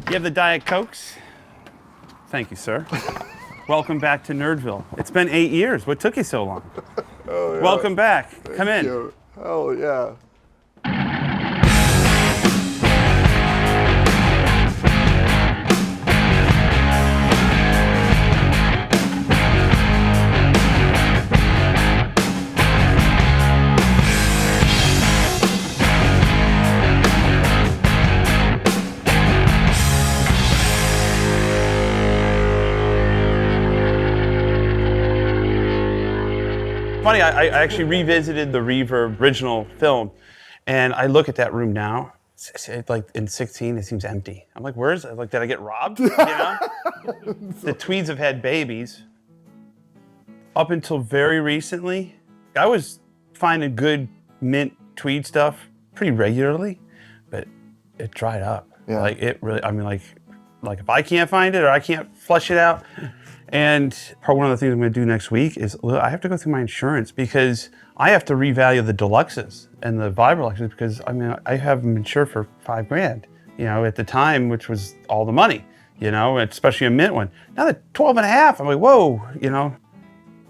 You have the Diet Cokes? Thank you, sir. Welcome back to Nerdville. It's been 8 years. What took you so long? Oh, yeah. Welcome back. Come in. Thank you. Hell yeah. Funny, I actually revisited the Reverb original film, and I look at that room now. It's like in 16, it seems empty. I'm like, where's it? Like, did I get robbed? You know? The Tweeds have had babies. Up until very recently, I was finding good mint Tweed stuff pretty regularly, but it dried up. Yeah. Like it really, I mean, like if I can't find it or I can't flush it out. And one of the things I'm going to do next week is I have to go through my insurance because I have to revalue the deluxes and the Vibroluxes because I mean I have them insured for $5,000, you know, at the time, which was all the money, you know, especially a mint one. Now they're 12 and a half. I'm like, whoa, you know,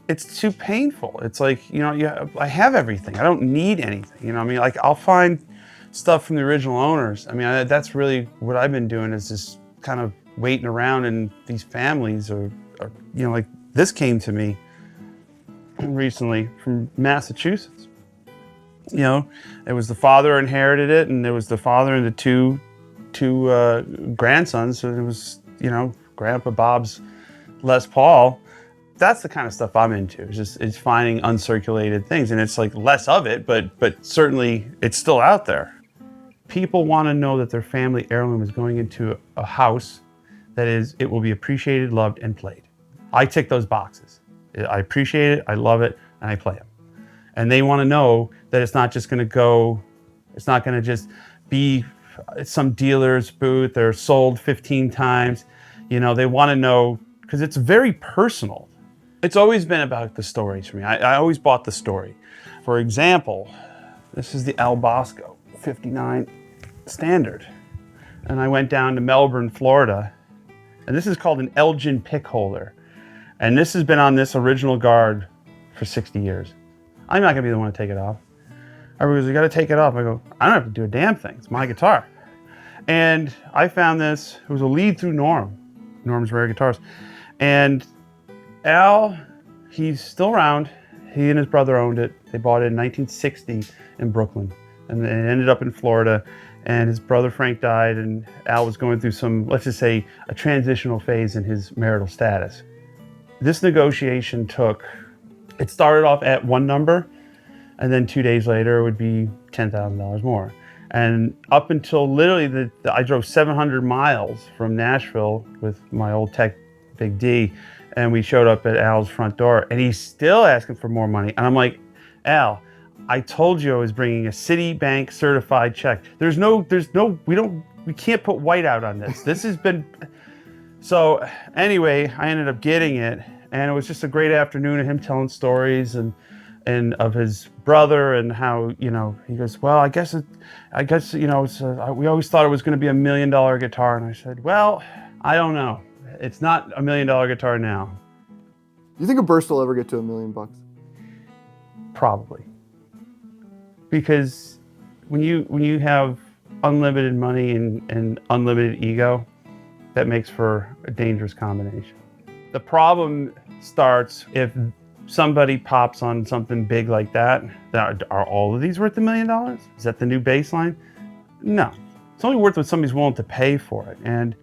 it's too painful. It's like, you know, I have everything. I don't need anything. You know what I mean? Like I'll find stuff from the original owners. I mean, that's really what I've been doing is just kind of waiting around in these families or you know, like this came to me recently from Massachusetts. You know, it was the father inherited it, and there was the father and the two grandsons. So it was, you know, Grandpa Bob's Les Paul. That's the kind of stuff I'm into. It's finding uncirculated things, and it's like less of it, but certainly it's still out there. People want to know that their family heirloom is going into a house that it will be appreciated, loved, and played. I tick those boxes. I appreciate it, I love it, and I play them. And they want to know that it's not just going to go, it's not going to just be some dealer's booth or sold 15 times. You know, they want to know, because it's very personal. It's always been about the stories for me. I always bought the story. For example, this is the Al Bosco 59 Standard. And I went down to Melbourne, Florida, and this is called an Elgin pick holder. And this has been on this original guard for 60 years. I'm not gonna be the one to take it off. Everybody goes, you gotta take it off. I go, I don't have to do a damn thing. It's my guitar. And I found this, it was a lead through Norm, Norm's Rare Guitars. And Al, he's still around. He and his brother owned it. They bought it in 1960 in Brooklyn. And it ended up in Florida. And his brother Frank died, and Al was going through some, let's just say, a transitional phase in his marital status. This negotiation it started off at one number, and then 2 days later it would be $10,000 more. And up until literally, I drove 700 miles from Nashville with my old tech, Big D, and we showed up at Al's front door, and he's still asking for more money. And I'm like, Al, I told you I was bringing a Citibank certified check. We can't put white out on this. This has been, so anyway, I ended up getting it, and it was just a great afternoon of him telling stories and of his brother and how, you know, he goes, well, I guess, you know, we always thought it was going to be $1 million guitar. And I said, well, I don't know. It's not $1 million guitar now. Do you think a burst will ever get to $1 million? Probably. Because when you have unlimited money and unlimited ego, that makes for a dangerous combination. The problem starts if somebody pops on something big like that. Are all of these worth $1 million? Is that the new baseline? No. It's only worth what somebody's willing to pay for it. And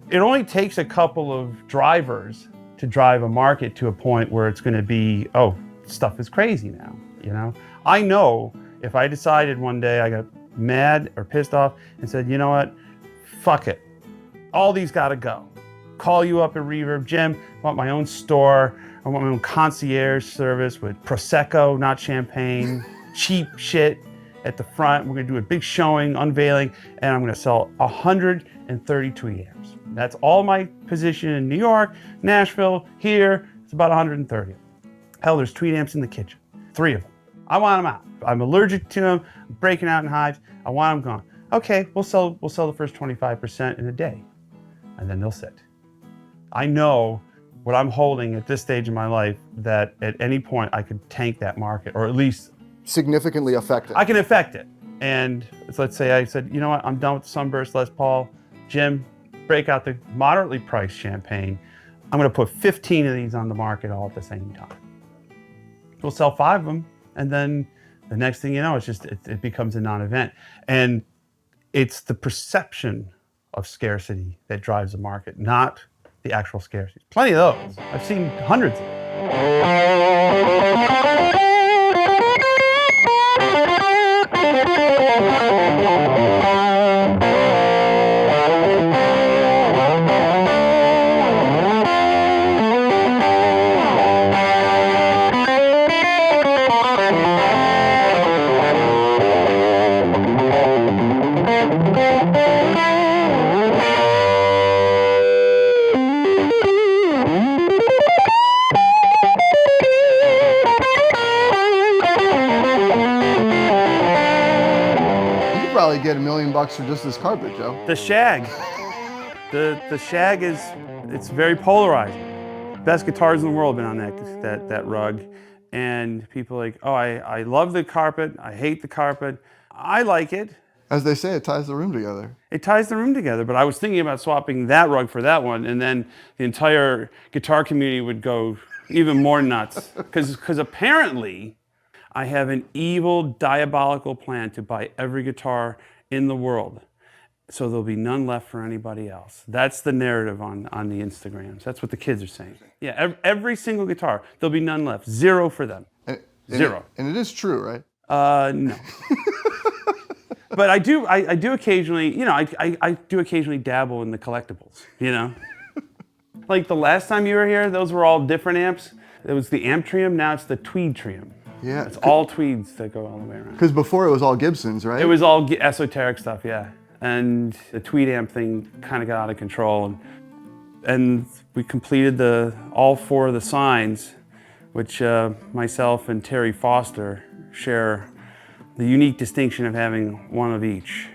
it only takes a couple of drivers to drive a market to a point where it's going to be, oh, stuff is crazy now, you know? I know if I decided one day I got mad or pissed off and said, you know what, fuck it. All these gotta go. Call you up at Reverb, Jim, I want my own store. I want my own concierge service with Prosecco, not champagne, cheap shit at the front. We're gonna do a big showing, unveiling, and I'm gonna sell 130 tweed amps. That's all my position in New York, Nashville, here, it's about 130. Hell, there's tweed amps in the kitchen, 3 of them. I want them out. I'm allergic to them, I'm breaking out in hives. I want them gone. Okay, we'll sell the first 25% in a day. and then they'll sit. I know what I'm holding at this stage in my life that at any point I could tank that market, or at least significantly affect it. I can affect it. And let's say I said, you know what, I'm done with the Sunburst Les Paul. Jim, break out the moderately priced champagne. I'm gonna put 15 of these on the market all at the same time. We'll sell 5 of them, and then the next thing you know, it becomes a non-event. And it's the perception of scarcity that drives the market, not the actual scarcity. Plenty of those. I've seen hundreds of them. Get $1 million for just this carpet, Joe. The shag. The shag it's very polarizing. Best guitars in the world have been on that rug. And people are like, oh, I love the carpet. I hate the carpet. I like it. As they say, it ties the room together. It ties the room together, but I was thinking about swapping that rug for that one, and then the entire guitar community would go even more nuts. Because apparently, I have an evil, diabolical plan to buy every guitar in the world, so there'll be none left for anybody else. That's the narrative on the Instagrams. That's what the kids are saying. Yeah, every single guitar, there'll be none left. 0 for them. Zero. And it is true, right? No. But I do occasionally, I do occasionally dabble in the collectibles, Like the last time you were here, those were all different amps. It was the amp trium, now it's the tweed trium. Yeah. It's all tweeds that go all the way around. Because before it was all Gibsons, right? It was all esoteric stuff, yeah. And the tweed amp thing kind of got out of control. And we completed all 4 of the signs, which myself and Terry Foster share the unique distinction of having one of each.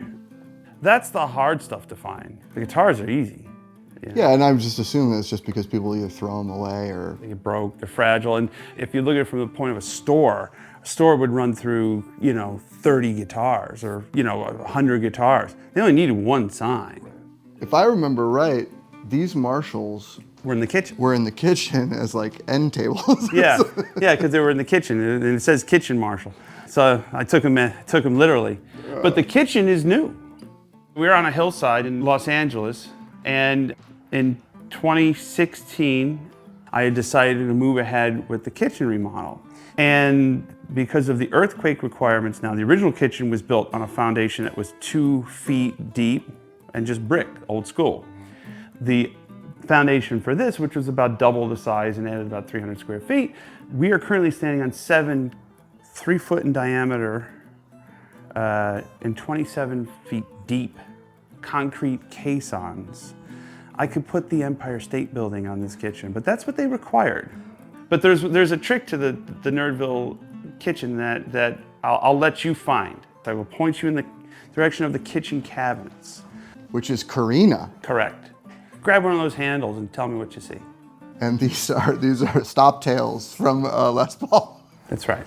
That's the hard stuff to find. The guitars are easy. Yeah, and I'm just assuming that's just because people either throw them away or... They get broke, they're fragile. And if you look at it from the point of a store would run through, 30 guitars or, 100 guitars. They only needed 1 sign. If I remember right, these Marshalls... Were in the kitchen. Were in the kitchen as like end tables. Yeah, because they were in the kitchen, and it says kitchen Marshall. So I took them literally. But the kitchen is new. We were on a hillside in Los Angeles, and in 2016, I had decided to move ahead with the kitchen remodel. And because of the earthquake requirements now, the original kitchen was built on a foundation that was 2 feet deep and just brick, old school. The foundation for this, which was about double the size and added about 300 square feet, we are currently standing on 7 3-foot in diameter and 27 feet deep concrete caissons. I could put the Empire State Building on this kitchen, but that's what they required. But there's a trick to the Nerdville kitchen that I'll let you find. I will point you in the direction of the kitchen cabinets. Which is Carina. Correct. Grab one of those handles and tell me what you see. And these are stop tails from Les Paul. That's right.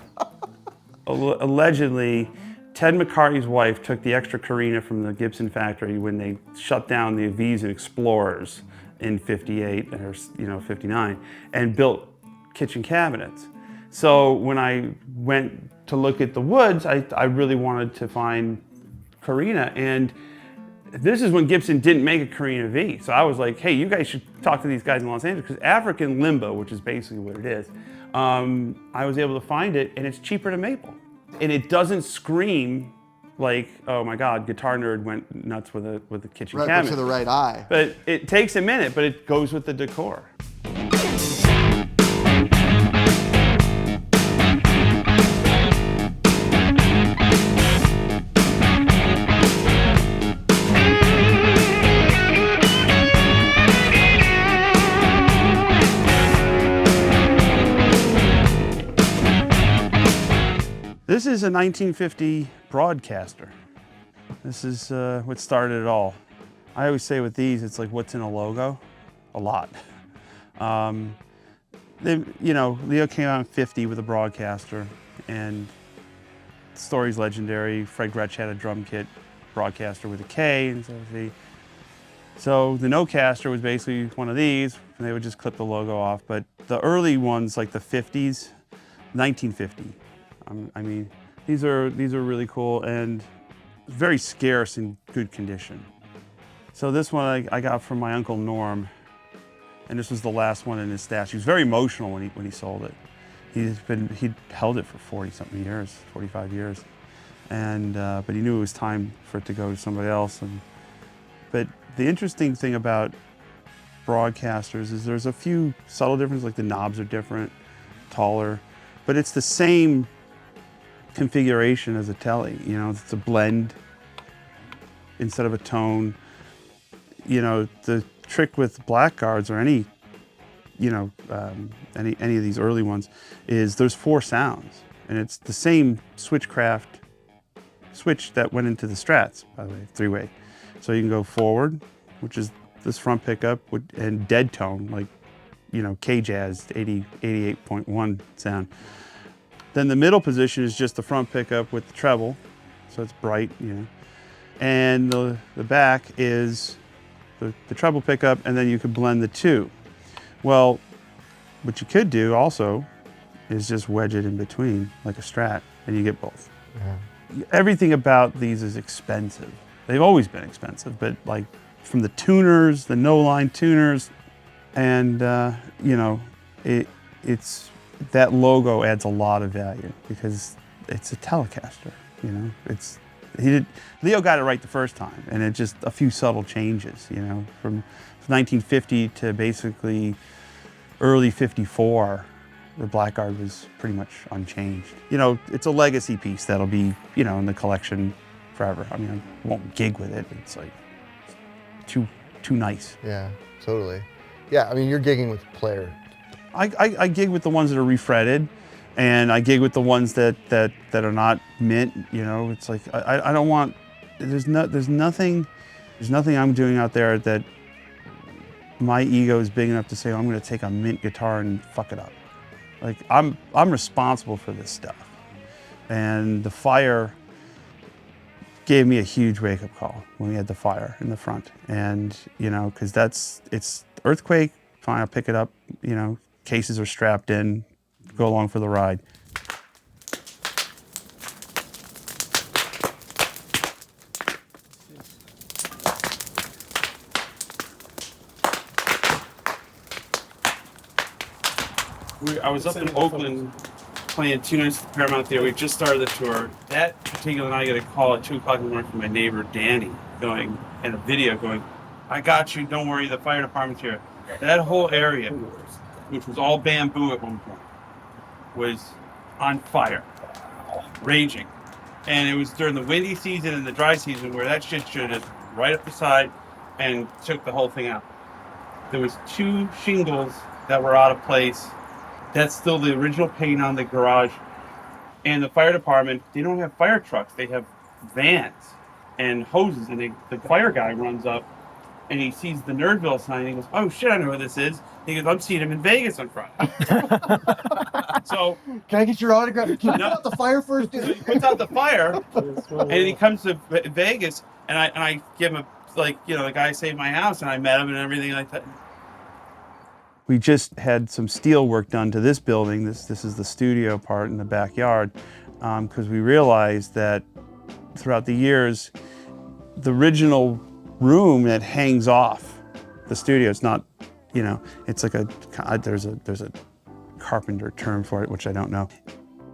Allegedly, Ted McCarthy's wife took the extra Carina from the Gibson factory when they shut down the Avies and Explorers in 58 or 59 and built kitchen cabinets. So when I went to look at the woods, I really wanted to find Carina, and this is when Gibson didn't make a Carina V. So I was like, hey, you guys should talk to these guys in Los Angeles, because African Limbo, which is basically what it is, I was able to find it, and it's cheaper than maple. And it doesn't scream like, oh my God, Guitar Nerd went nuts with a kitchen cabinet. Right to the right eye. But it takes a minute, but it goes with the decor. This is a 1950 broadcaster. This is what started it all. I always say with these, it's like, what's in a logo? A lot. Leo came out in 50 with a broadcaster, and the story's legendary. Fred Gretsch had a drum kit broadcaster with a K, and so the no-caster was basically one of these, and they would just clip the logo off. But the early ones, like the 50s, 1950. I mean, these are really cool and very scarce in good condition. So this one I got from my Uncle Norm, and this was the last one in his stash. He was very emotional when he sold it. He'd held it for 40-something years, 45 years, and but he knew it was time for it to go to somebody else. But the interesting thing about broadcasters is there's a few subtle differences, like the knobs are different, taller, but it's the same configuration as a Telly. It's a blend instead of a tone. The trick with blackguards or any of these early ones is there's 4 sounds, and it's the same switchcraft switch that went into the Strats, by the way, 3-way. So you can go forward, which is this front pickup, and dead tone, like, K-Jazz 88.1 sound. Then the middle position is just the front pickup with the treble, so it's bright, And the back is the treble pickup, and then you could blend the two. Well, what you could do also is just wedge it in between, like a Strat, and you get both. Yeah. Everything about these is expensive. They've always been expensive, but like from the tuners, the no-line tuners, and it's that logo adds a lot of value because it's a Telecaster. Leo got it right the first time, and it just a few subtle changes. From 1950 to basically early '54, the Blackguard was pretty much unchanged. It's a legacy piece that'll be in the collection forever. I mean, I won't gig with it. It's like too nice. Yeah, totally. Yeah, I mean, you're gigging with Player. I gig with the ones that are refretted, and I gig with the ones that are not mint. It's like I don't want. There's nothing I'm doing out there that my ego is big enough to say, oh, I'm going to take a mint guitar and fuck it up. Like I'm responsible for this stuff, and the Fire gave me a huge wake-up call when we had the Fire in the front, and because it's earthquake. Fine, I'll pick it up. Cases are strapped in. Go along for the ride. I was up in Oakland playing 2 nights at the Paramount Theater. We just started the tour. That particular night, I got a call at 2 o'clock in the morning from my neighbor, Danny, and a video going, I got you, don't worry, the fire department's here. That whole area, which was all bamboo at one point, was on fire, raging. And it was during the windy season and the dry season where that shit should have right up the side and took the whole thing out. There was 2 shingles that were out of place. That's still the original paint on the garage. And the fire department, they don't have fire trucks. They have vans and hoses. And the fire guy runs up and he sees the Nerdville sign. And he goes, oh shit, I know who this is. He goes, I'm seeing him in Vegas on Friday. So, can I get your autograph? Can you put out the fire first? So he puts out the fire, and he comes to Vegas, and I give him the guy saved my house, and I met him and everything like that. We just had some steel work done to this building. This is the studio part in the backyard, because we realized that throughout the years, the original room that hangs off the studio, it's not, it's like there's a carpenter term for it, which I don't know.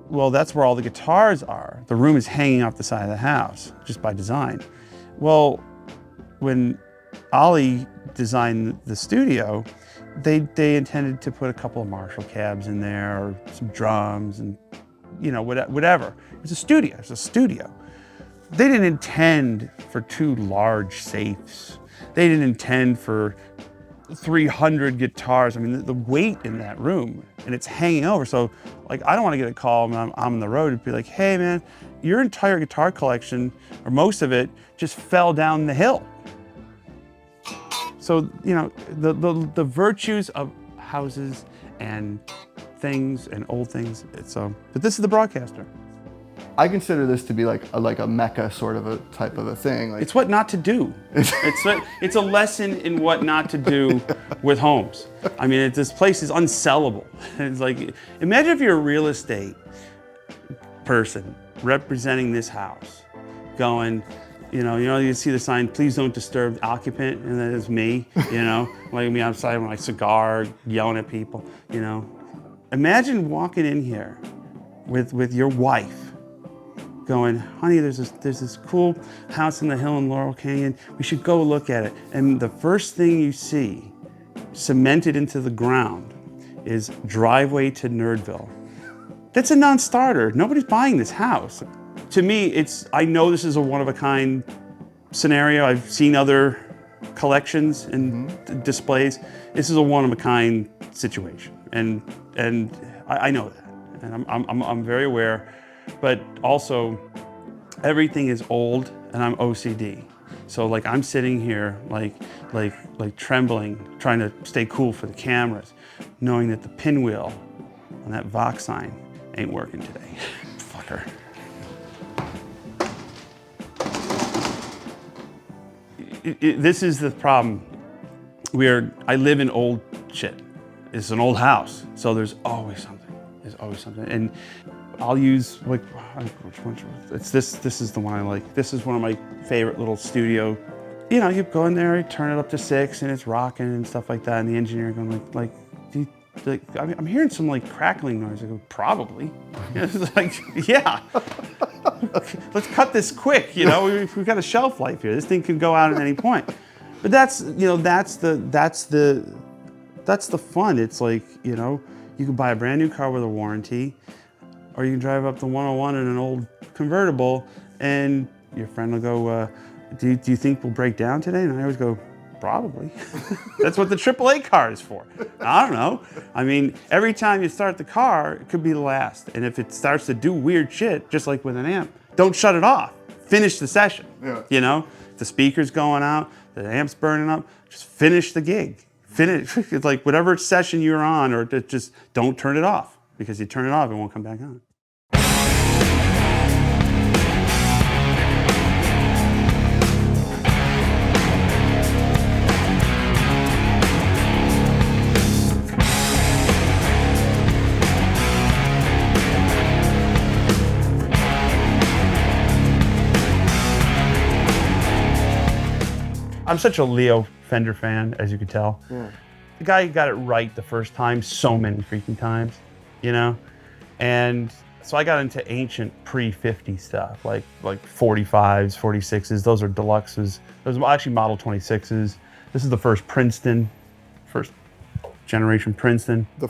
Well, that's where all the guitars are. The room is hanging off the side of the house, just by design. Well, when Ollie designed the studio, they intended to put a couple of Marshall cabs in there, or some drums, and whatever. It's a studio. It's a studio. They didn't intend for 2 large safes. They didn't intend for 300 guitars. I mean, the weight in that room, and it's hanging over. So, I don't want to get a call when I'm on the road and be like, hey, man, your entire guitar collection, or most of it, just fell down the hill. So, you know, the virtues of houses and things and old things. But this is the broadcaster. I consider this to be like a mecca sort of a type of a thing. Like, It's what not to do. It's a lesson in what not to do with homes. I mean, this place is unsellable. It's like, imagine if you're a real estate person representing this house, going, you see the sign, please don't disturb the occupant, and then it's me, like me outside with my cigar, yelling at people, Imagine walking in here with your wife, going, honey, there's this cool house in the hill in Laurel Canyon. We should go look at it. And the first thing you see cemented into the ground is driveway to Nerdville. That's a non-starter. Nobody's buying this house. To me, I know this is a one-of-a-kind scenario. I've seen other collections and displays. This is a one-of-a-kind situation. And I know that. And I'm very aware. But also, everything is old, and I'm OCD. So like I'm sitting here, like trembling, trying to stay cool for the cameras, knowing that the pinwheel on that Vox sign ain't working today. Fucker. This is the problem. I live in old shit. It's an old house, so there's always something. And I'll use which one? It's this. This is the one I like. This is one of my favorite little studio. You go in there, you turn it up to 6, and it's rocking and stuff like that. And the engineer going I'm hearing some like crackling noise. I go, probably. It's like, yeah. Let's cut this quick. We've got a shelf life here. This thing can go out at any point. But that's the fun. It's like, you can buy a brand new car with a warranty, or you can drive up the 101 in an old convertible, and your friend will go, do you think we'll break down today? And I always go, probably. That's what the AAA car is for. I don't know. I mean, every time you start the car, it could be the last. And if it starts to do weird shit, just like with an amp, don't shut it off. Finish the session. Yeah. The speaker's going out, the amp's burning up, just finish the gig. Finish. It's like whatever session you're on, or just don't turn it off, because you turn it off, it won't come back on. I'm such a Leo Fender fan, as you could tell. Yeah. The guy got it right the first time so many freaking times, And so I got into ancient pre-50 stuff, like 45s, 46s. Those are deluxes. Those are actually Model 26s. This is the first generation Princeton. The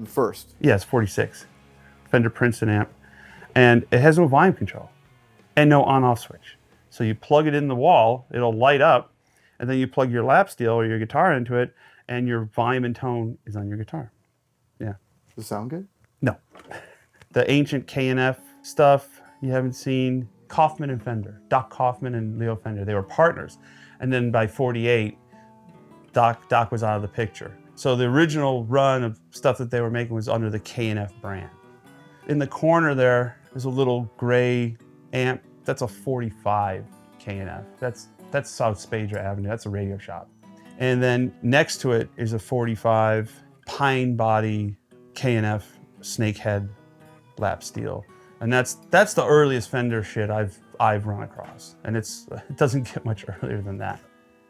first? Yes, 46. Fender Princeton amp. And it has no volume control and no on-off switch. So you plug it in the wall, it'll light up, and then you plug your lap steel or your guitar into it, and your volume and tone is on your guitar. Yeah. Does it sound good? No. The ancient K&F stuff you haven't seen, Kaufman and Fender, Doc Kaufman and Leo Fender, they were partners. And then by 48, Doc was out of the picture. So the original run of stuff that they were making was under the K&F brand. In the corner there's a little gray amp. That's a 45 K&F. That's South Spadra Avenue. That's a radio shop. And then next to it is a 45 pine body K&F snakehead lap steel. And that's the earliest Fender shit I've run across. And it doesn't get much earlier than that.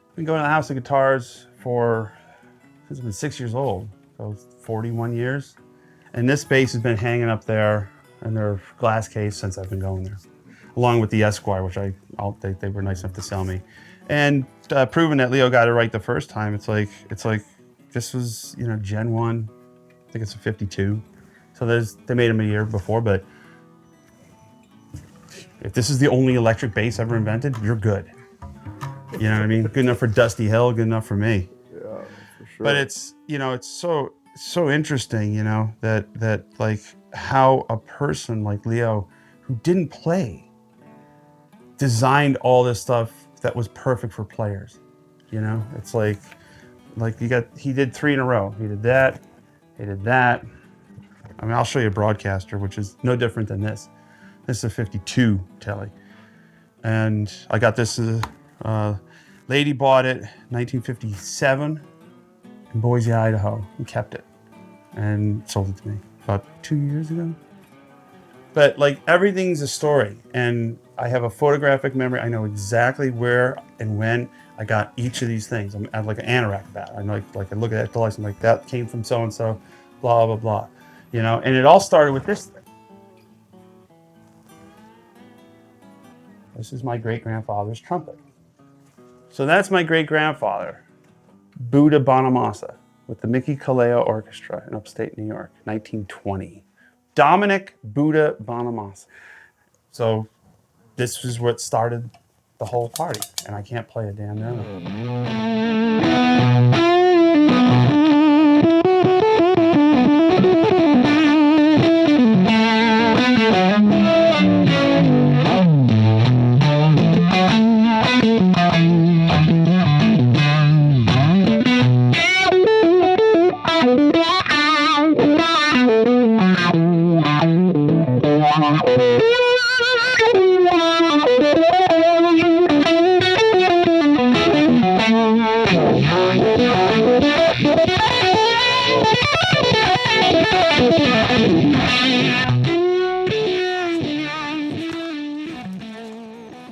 I've been going to the House of Guitars since I've been 6 years old, so 41 years. And this bass has been hanging up there in their glass case since I've been going there, along with the Esquire, which they were nice enough to sell me. And proving that Leo got it right the first time, it's like this was, Gen 1, I think it's a 52. So they made them a year before, but if this is the only electric bass ever invented, you're good. You know what I mean? Good enough for Dusty Hill, good enough for me. Yeah, for sure. But it's so interesting, that like how a person like Leo, who didn't play, designed all this stuff that was perfect for players, You know, it's like he did 3 in a row. He did that. He did that. I mean, I'll show you a broadcaster, which is no different than this. This is a 52 Telly. And I got this, lady bought it 1957 in Boise, Idaho, and kept it and sold it to me about 2 years ago. But like everything's a story, and I have a photographic memory. I know exactly where and when I got each of these things. I'm like an anorak bat. I'm like I look at the license, I'm like, that came from so and so, blah blah blah, you know. And it all started with this thing. This is my great grandfather's trumpet. So that's my great grandfather, Buddha Bonamassa, with the Mickey Kaleo Orchestra in upstate New York, 1920. Dominic Buddha Bonamassa. So this is what started the whole party, and I can't play a damn note.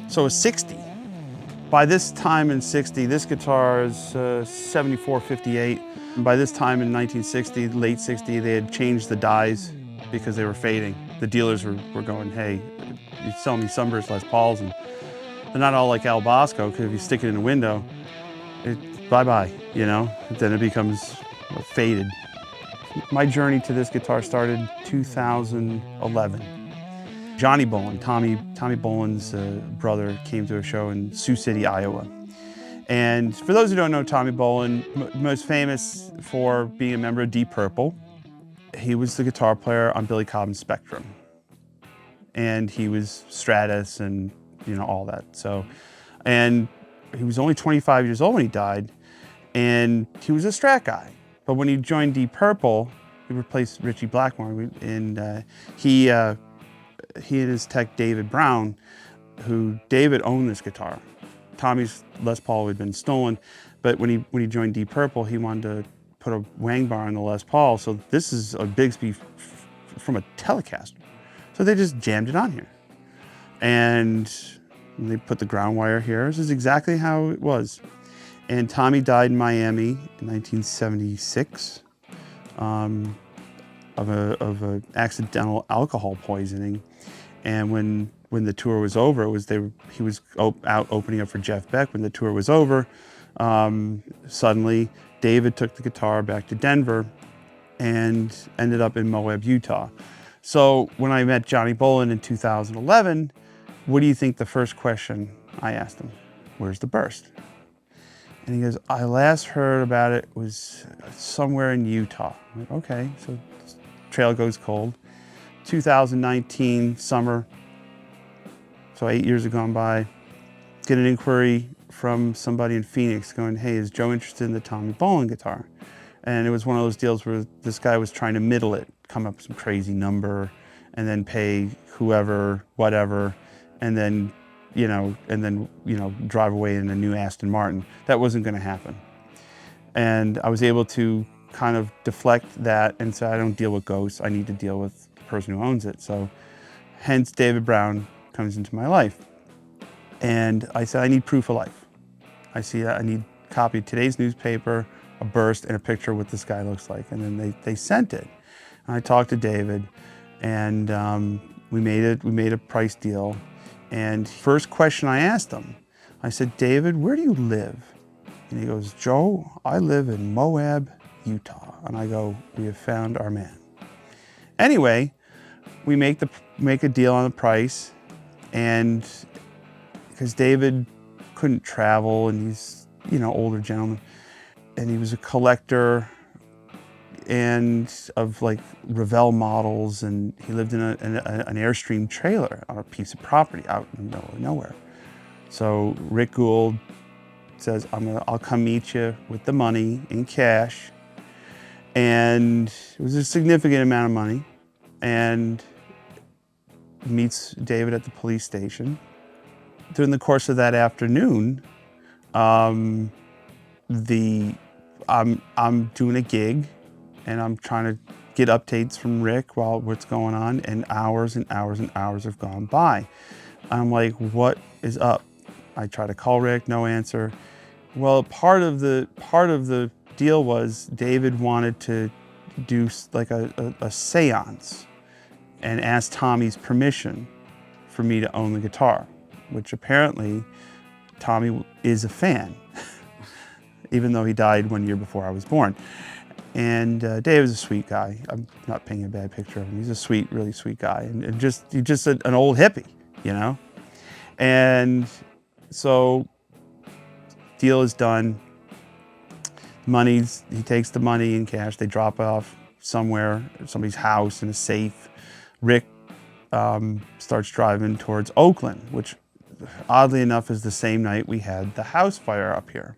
So 60. By this time in 60, this guitar is 74, 58. By this time in 1960, late 60, they had changed the dies because they were fading. The dealers were going, hey, you're selling me Sunburst Les Pauls, and they're not all like Al Bosco, because if you stick it in a window, bye-bye, you know? Then it becomes faded. My journey to this guitar started 2011. Johnny Bolan, Tommy Bolan's brother, came to a show in Sioux City, Iowa. And for those who don't know Tommy Bolan, most famous for being a member of Deep Purple. He was the guitar player on Billy Cobham's Spectrum. And he was Stratus and, you know, all that. So, and he was only 25 years old when he died, and he was a Strat guy. But when he joined Deep Purple, he replaced Richie Blackmore, and he and his tech David Brown, who David owned this guitar. Tommy's Les Paul had been stolen, but when he joined Deep Purple, he wanted to put a wang bar on the Les Paul. So this is a Bigsby from a Telecaster. So they just jammed it on here, and they put the ground wire here. This is exactly how it was. And Tommy died in Miami in 1976 of a accidental alcohol poisoning. And when the tour was over, he was out opening up for Jeff Beck. When the tour was over, suddenly David took the guitar back to Denver and ended up in Moab, Utah. So when I met Johnny Bolan in 2011, what do you think the first question I asked him? Where's the burst? And he goes, I last heard about it was somewhere in Utah. I'm like, okay, so trail goes cold. 2019 summer, so 8 years have gone by, get an inquiry from somebody in Phoenix going, hey, is Joe interested in the Tommy Bolan guitar? And it was one of those deals where this guy was trying to middle it, come up with some crazy number, and then pay whoever, whatever, and then drive away in a new Aston Martin. That wasn't gonna happen. And I was able to kind of deflect that and say, I don't deal with ghosts, I need to deal with the person who owns it. So hence David Brown comes into my life. And I said, I need proof of life. I see that, I need a copy of today's newspaper, a burst, and a picture of what this guy looks like. And then they sent it. And I talked to David, and we made a price deal. And first question I asked him, I said, David, where do you live? And he goes, Joe, I live in Moab, Utah. And I go, we have found our man. Anyway, we make a deal on the price, and because David couldn't travel, and he's, older gentleman, and he was a collector and of like Revell models, and he lived in an Airstream trailer on a piece of property out in the middle of nowhere. So Rick Gould says, I'll come meet you with the money in cash. And it was a significant amount of money. And meets David at the police station. During the course of that afternoon, I'm doing a gig, and I'm trying to get updates from Rick while what's going on, and hours and hours and hours have gone by. I'm like, what is up? I try to call Rick, no answer. Well, part of the deal was David wanted to do like a seance and asked Tommy's permission for me to own the guitar, which apparently Tommy is a fan, even though he died 1 year before I was born. And Dave is a sweet guy. I'm not painting a bad picture of him. He's a sweet, really sweet guy, and he's just an old hippie, you know? And so deal is done. He takes the money in cash. They drop it off somewhere, somebody's house in a safe. Rick starts driving towards Oakland, which oddly enough is the same night we had the house fire up here,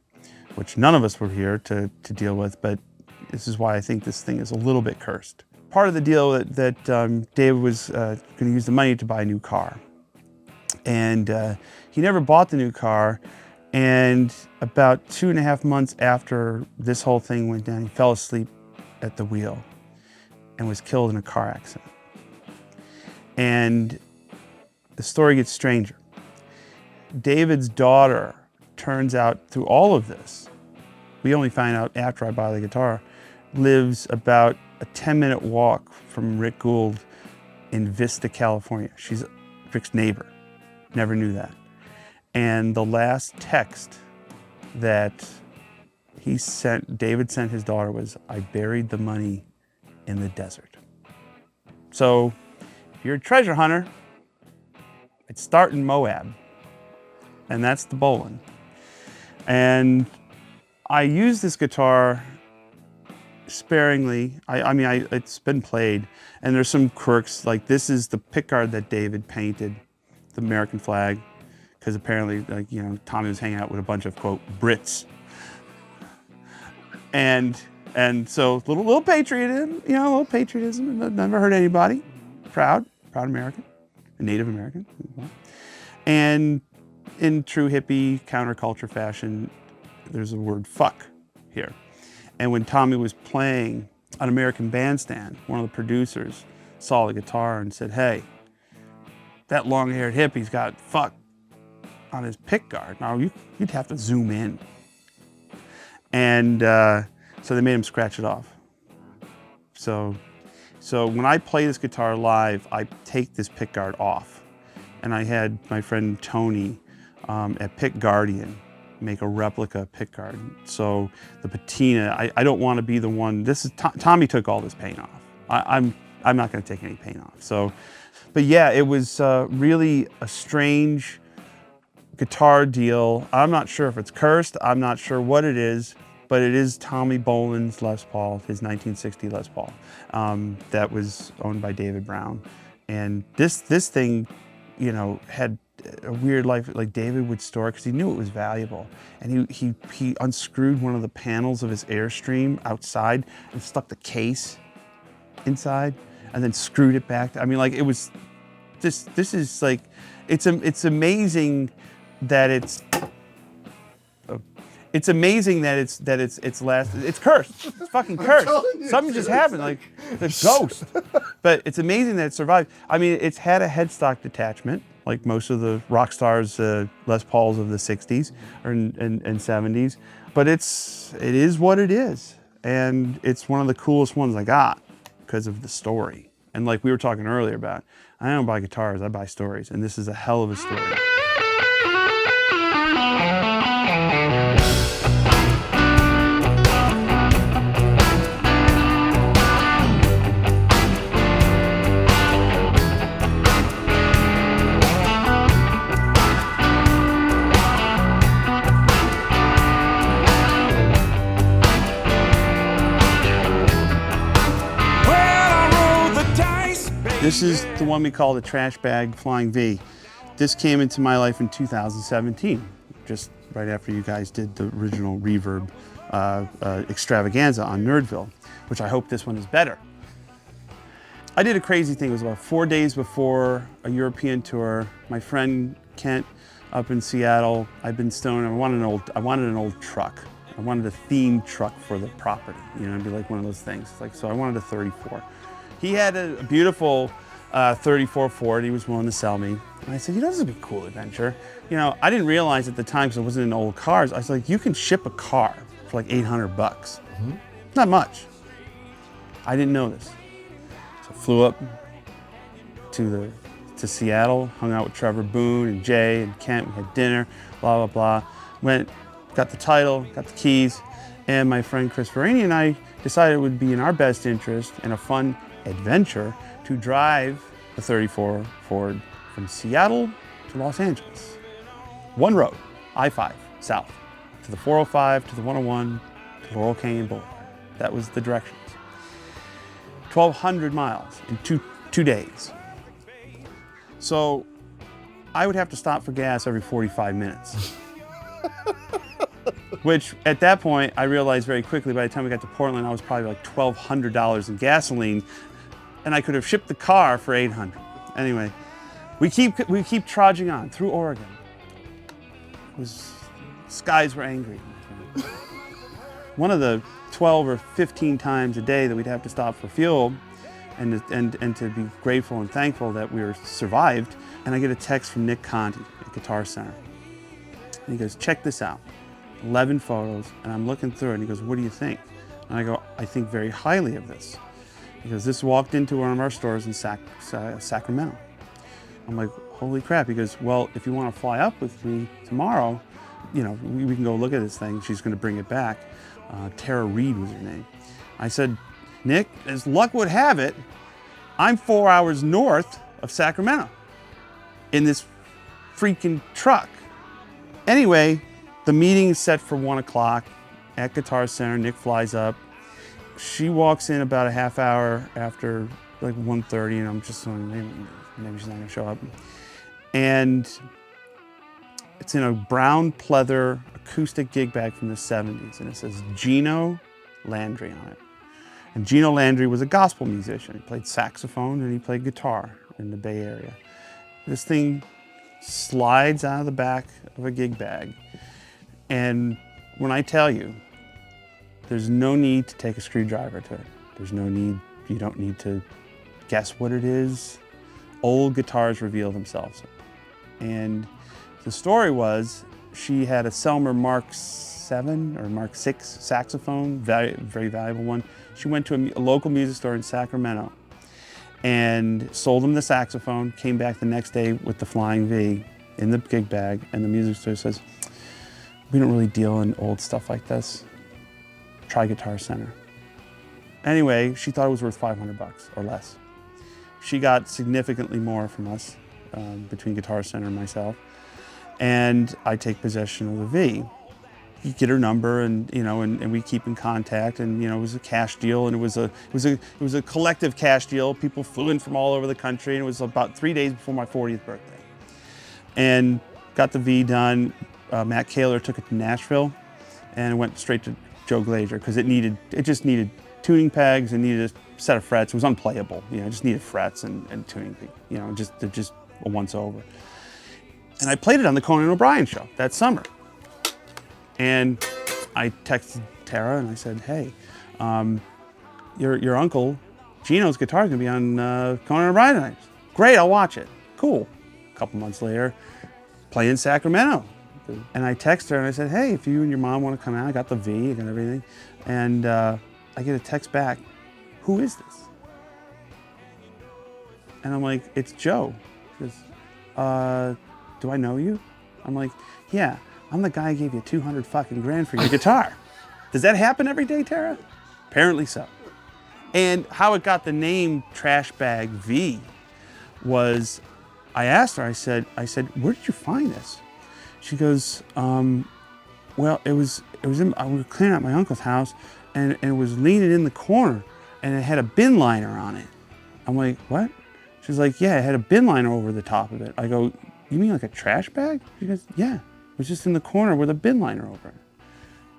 which none of us were here to deal with, but this is why I think this thing is a little bit cursed. Part of the deal that David was going to use the money to buy a new car. And he never bought the new car. And about 2.5 months after this whole thing went down, he fell asleep at the wheel and was killed in a car accident. And the story gets stranger. David's daughter turns out through all of this, we only find out after I buy the guitar, lives about a 10-minute walk from Rick Gould in Vista, California. She's Rick's neighbor. Never knew that. And the last text that David sent his daughter was, "I buried the money in the desert." So if you're a treasure hunter, it's start in Moab. And that's the Bolan. And I use this guitar sparingly. It's been played, and there's some quirks. Like this is the pickguard that David painted, the American flag, because apparently, Tommy was hanging out with a bunch of quote Brits, and so little patriotism, little patriotism. Never hurt anybody. Proud American, a Native American, and in true hippie counterculture fashion, there's the word "fuck" here. And when Tommy was playing on American Bandstand, one of the producers saw the guitar and said, "Hey, that long-haired hippie's got fuck on his pickguard." Now you'd have to zoom in. And so they made him scratch it off. So when I play this guitar live, I take this pickguard off. And I had my friend Tony at Pick Guardian make a replica pickguard. So the patina, I don't want to be the one. This is Tommy took all this paint off. I'm not going to take any paint off. So, but yeah, it was really a strange guitar deal. I'm not sure if it's cursed. I'm not sure what it is, but it is Tommy Bolan's Les Paul, his 1960 Les Paul, that was owned by David Brown. And this thing, had a weird life. Like David would store it because he knew it was valuable, and he unscrewed one of the panels of his Airstream outside and stuck the case inside, and then screwed it back. It was this is like it's amazing that it's amazing that it's cursed. It's fucking cursed. Something just happened, like the ghost. But it's amazing that it survived. It's had a headstock detachment, like most of the rock stars, Les Pauls of the 60s and 70s. But it is what it is. And it's one of the coolest ones I got because of the story. And like we were talking earlier about, I don't buy guitars, I buy stories. And this is a hell of a story. This is the one we call the Trash Bag Flying V. This came into my life in 2017. Just right after you guys did the original Reverb extravaganza on Nerdville, which I hope this one is better. I did a crazy thing. It was about 4 days before a European tour. My friend Kent up in Seattle, I'd been stoned. I wanted an old truck. I wanted a themed truck for the property. You know, it'd be like one of those things. So I wanted a 34. He had a beautiful 34 Ford he was willing to sell me. And I said, this would be a cool adventure. I didn't realize at the time, because I wasn't into old cars, I was like, you can ship a car for like $800. Mm-hmm. Not much. I didn't know this. So I flew up to Seattle, hung out with Trevor Boone and Jay and Kent. We had dinner, blah, blah, blah. Went, got the title, got the keys, and my friend Chris Ferrani and I decided it would be in our best interest and a fun adventure to drive the 34 Ford from Seattle to Los Angeles. One road, I-5, south, to the 405, to the 101, to Laurel Canyon Boulevard. That was the directions. 1,200 miles in two days. So I would have to stop for gas every 45 minutes. Which at that point, I realized very quickly, by the time we got to Portland, I was probably like $1,200 in gasoline, and I could have shipped the car for $800. Anyway, we keep trudging on through Oregon. Skies were angry. One of the 12 or 15 times a day that we'd have to stop for fuel, and to be grateful and thankful that we were survived. And I get a text from Nick Conti at Guitar Center. And he goes, check this out. 11 photos, and I'm looking through it, and he goes, what do you think? And I go, I think very highly of this. He goes, this walked into one of our stores in Sacramento. I'm like, holy crap. He goes, well, if you want to fly up with me tomorrow, we can go look at this thing. She's going to bring it back. Tara Reed was her name. I said, Nick, as luck would have it, I'm 4 hours north of Sacramento in this freaking truck. Anyway, the meeting is set for 1 o'clock at Guitar Center. Nick flies up. She walks in about a half hour after like 1:30, and I'm just going, maybe she's not gonna show up. And it's in a brown pleather acoustic gig bag from the 70s, and it says Gino Landry on it. And Gino Landry was a gospel musician. He played saxophone and he played guitar in the Bay Area. This thing slides out of the back of a gig bag. And when I tell you, there's no need to take a screwdriver to it. There's no need, you don't need to guess what it is. Old guitars reveal themselves. And the story was, she had a Selmer Mark 7 or Mark 6 saxophone, very, very valuable one. She went to a local music store in Sacramento and sold them the saxophone, came back the next day with the Flying V in the gig bag, and the music store says, we don't really deal in old stuff like this. Try Guitar Center. Anyway, she thought it was worth $500 or less. She got significantly more from us, between Guitar Center and myself. And I take possession of the V. You get her number, and and we keep in contact. And it was a cash deal, and it was a collective cash deal. People flew in from all over the country, and it was about 3 days before my 40th birthday. And got the V done. Matt Kaler took it to Nashville, and it went straight to Joe Glazer because it just needed tuning pegs and needed a set of frets. It was unplayable, it just needed frets and tuning, just a once over. And I played it on the Conan O'Brien show that summer. And I texted Tara and I said, hey, your uncle Gino's guitar is gonna be on Conan O'Brien tonight. Great, I'll watch it. Cool. A couple months later, play in Sacramento. And I texted her and I said, hey, if you and your mom want to come out, I got the V, I got everything. And I get a text back, who is this? And I'm like, it's Joe. She goes, do I know you? I'm like, yeah, I'm the guy who gave you 200 fucking grand for your guitar. Does that happen every day, Tara? Apparently so. And how it got the name Trash Bag V was, I asked her, I said, where did you find this? She goes, well, I was cleaning out my uncle's house, and it was leaning in the corner, and it had a bin liner on it. I'm like, what? She's like, yeah, it had a bin liner over the top of it. I go, you mean like a trash bag? She goes, yeah. was just in the corner with a bin liner over it.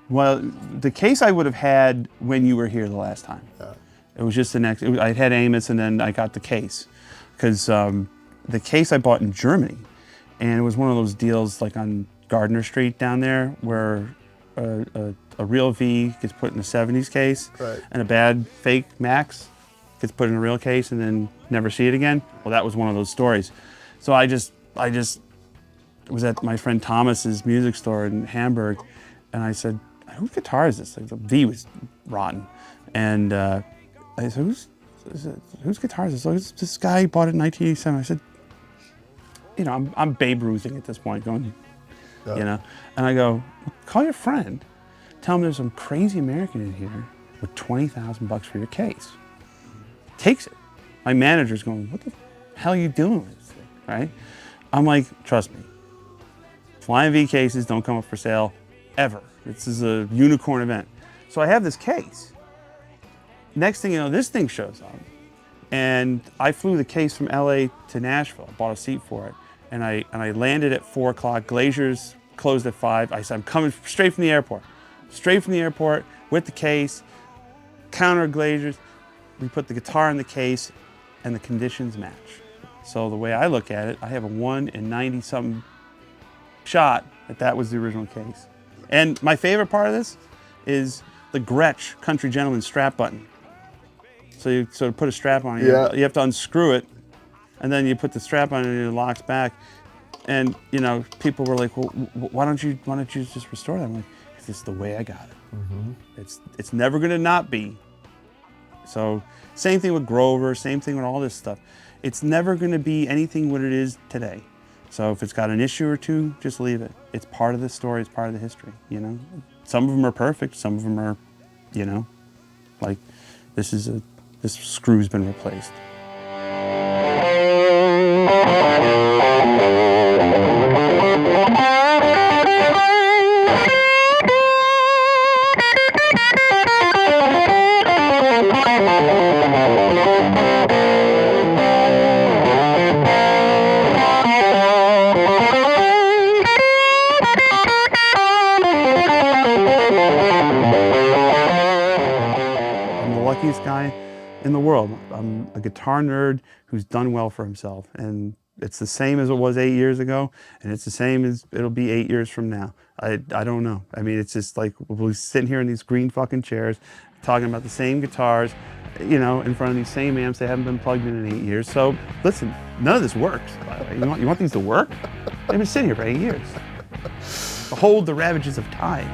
Well, the case I would have had when you were here the last time. Yeah. It was just the next, I had Amos and then I got the case. Because the case I bought in Germany, and it was one of those deals like on Gardner Street down there where a real V gets put in a 70s case, right. and a bad fake Max gets put in a real case and then never see it again. Well, that was one of those stories. So I just was at my friend Thomas's music store in Hamburg, and I said, "Whose guitar is this?" Like, the V was rotten, and I said, "Whose guitar is this?" Like, this guy bought it in 1987. I said, "You know, I'm Babe Ruthing at this point, going, you know," and I go, "Call your friend, tell him there's some crazy American in here with $20,000 for your case." Takes it. My manager's going, "What the hell are you doing with this thing?" Right? I'm like, "Trust me, Flying V cases don't come up for sale ever. This is a unicorn event." So I have this case. Next thing you know, this thing shows up. And I flew the case from LA to Nashville, bought a seat for it. And I landed at 4 o'clock. Glaciers closed at 5. I said, "I'm coming straight from the airport." Straight from the airport with the case, counter Glaciers. We put the guitar in the case and the conditions match. So the way I look at it, I have a 1 in 90 something shot that was the original case. And my favorite part of this is the Gretsch Country Gentleman strap button. So you sort of put a strap on it, you have to unscrew it, and then you put the strap on and it locks back. And you know, people were like, "Well, why don't you just restore that?" I'm like, "It's just the way I got it. Mm-hmm. It's never gonna not be." So same thing with Grover, same thing with all this stuff. It's never gonna be anything what it is today. So if it's got an issue or two, just leave it. It's part of the story, it's part of the history, you know? Some of them are perfect, some of them are, you know, like this screw's been replaced. Guy in the world. I'm a guitar nerd who's done well for himself, and it's the same as it was 8 years ago, and it's the same as it'll be 8 years from now. I don't know. I mean, it's just like we're sitting here in these green fucking chairs talking about the same guitars, you know, in front of these same amps. They haven't been plugged in 8 years. So listen, none of this works, by the way. You want these to work? They've been sitting here for 8 years. Behold the ravages of time.